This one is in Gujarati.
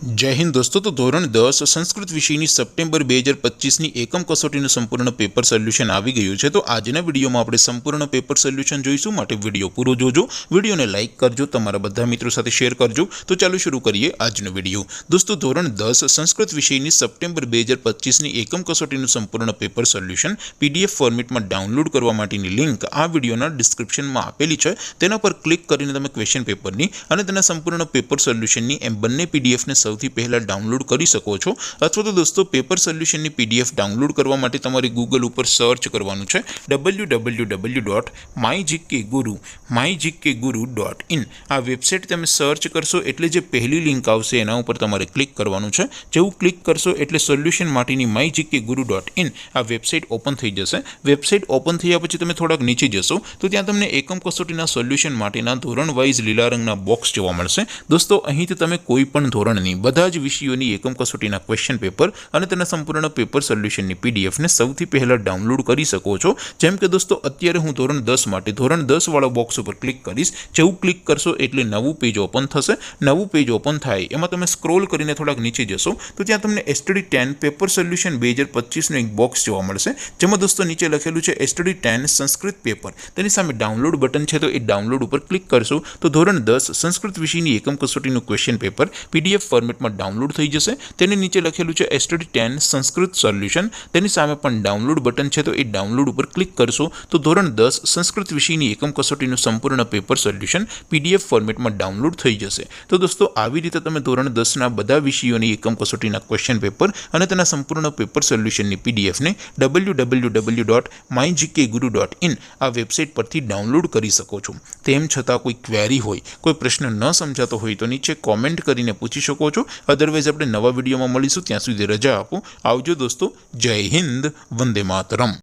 जय हिंद दोस्तों। तो धोरण 10 संस्कृत विषयની સપ્ટેમ્બર 2025ની એકમ કસોટીનું સંપૂર્ણ પેપર સોલ્યુશન આવી ગયું છે। તો આજના વિડીયોમાં આપણે સંપૂર્ણ પેપર સોલ્યુશન જોઈશું, માટે વિડીયો પૂરો જોજો, વિડીયોને લાઇક કરજો, તમારા બધા મિત્રો સાથે શેર કરજો। તો ચાલો શરૂ કરીએ આજનો વિડીયો। દોસ્તો ધોરણ 10 સંસ્કૃત વિષયની સપ્ટેમ્બર 2025ની એકમ કસોટીનું સંપૂર્ણ પેપર સોલ્યુશન પીડીએફ ફોર્મેટમાં ડાઉનલોડ કરવા માટેની લિંક આ વિડીયોના ડિસ્ક્રિપ્શનમાં આપેલી છે। તેના પર ક્લિક કરીને તમે ક્વેશ્ચન પેપરની અને તેના સંપૂર્ણ પેપર સોલ્યુશનની એમ બંને પીડીએફને સૌથી પહેલા ડાઉનલોડ કરી શકો છો। અથવા તો દોસ્તો પેપર સોલ્યુશનની પીડીએફ ડાઉનલોડ કરવા માટે તમારે ગૂગલ ઉપર સર્ચ કરવાનું છે www.mygkguru.in। આ વેબસાઇટ તમે સર્ચ કરશો એટલે જે પહેલી લિંક આવશે એના ઉપર તમારે ક્લિક કરવાનું છે। જેવું ક્લિક કરશો એટલે સોલ્યુશન માટેની mygkguru.in આ વેબસાઇટ ઓપન થઈ જશે। વેબસાઇટ ઓપન થયા પછી તમે થોડાક નીચે જશો તો ત્યાં તમને એકમ કસોટીના સોલ્યુશન માટેના ધોરણ વાઇઝ લીલા રંગના બોક્સ જોવા મળશે। દોસ્તો અહીંથી તમે કોઈ પણ ધોરણની બધા જ વિષયોની એકમ કસોટીના ક્વેશ્ચન પેપર અને તેના સંપૂર્ણ પેપર સોલ્યુશનની પીડીએફને સૌથી પહેલા ડાઉનલોડ કરી શકો છો। જેમ કે દોસ્તો અત્યારે હું ધોરણ 10 માટે ધોરણ 10 વાળા બોક્સ ઉપર ક્લિક કરીશ। જેવું ક્લિક કરશો એટલે નવું પેજ ઓપન થશે। નવું પેજ ઓપન થાય એમાં તમે સ્ક્રોલ કરીને થોડાક નીચે જશો તો ત્યાં તમને STD 10 પેપર સોલ્યુશન 2025નું એક બોક્સ જોવા મળશે, જેમાં દોસ્તો નીચે લખેલું છે STD 10 સંસ્કૃત પેપર। તેની સામે ડાઉનલોડ બટન છે, તો એ ડાઉનલોડ ઉપર ક્લિક કરશો તો ધોરણ 10 સંસ્કૃત વિષયની એકમ કસોટીનું ક્વેશ્ચન પેપર પીડીએફ ફોર્મેટમાં ડાઉનલોડ થઈ જશે। તેની નીચે લખેલું છે STD 10 સંસ્કૃત સોલ્યુશન, તેની સામે પણ ડાઉનલોડ બટન છે, તો એ ડાઉનલોડ ઉપર ક્લિક કરશો તો ધોરણ 10 સંસ્કૃત વિષયની એકમ કસોટીનું સંપૂર્ણ પેપર સોલ્યુશન પીડીએફ ફોર્મેટમાં ડાઉનલોડ થઈ જશે। તો દોસ્તો આવી રીતે તમે ધોરણ 10ના બધા વિષયોની એકમ કસોટીના ક્વેશ્ચન પેપર અને તેના સંપૂર્ણ પેપર સોલ્યુશનની પીડીએફને www.mygkguru.in આ વેબસાઇટ પરથી ડાઉનલોડ કરી શકો છો। તેમ છતાં કોઈ ક્વેરી હોય, કોઈ પ્રશ્ન ન સમજાતો હોય તો નીચે કોમેન્ટ કરીને પૂછી શકો છો। અદરવાઇઝ આપણે નવા વિડીયોમાં મળીશું, ત્યાં સુધી રજા આપો। આવજો દોસ્તો, જય હિન્દ, વંદે માતરમ।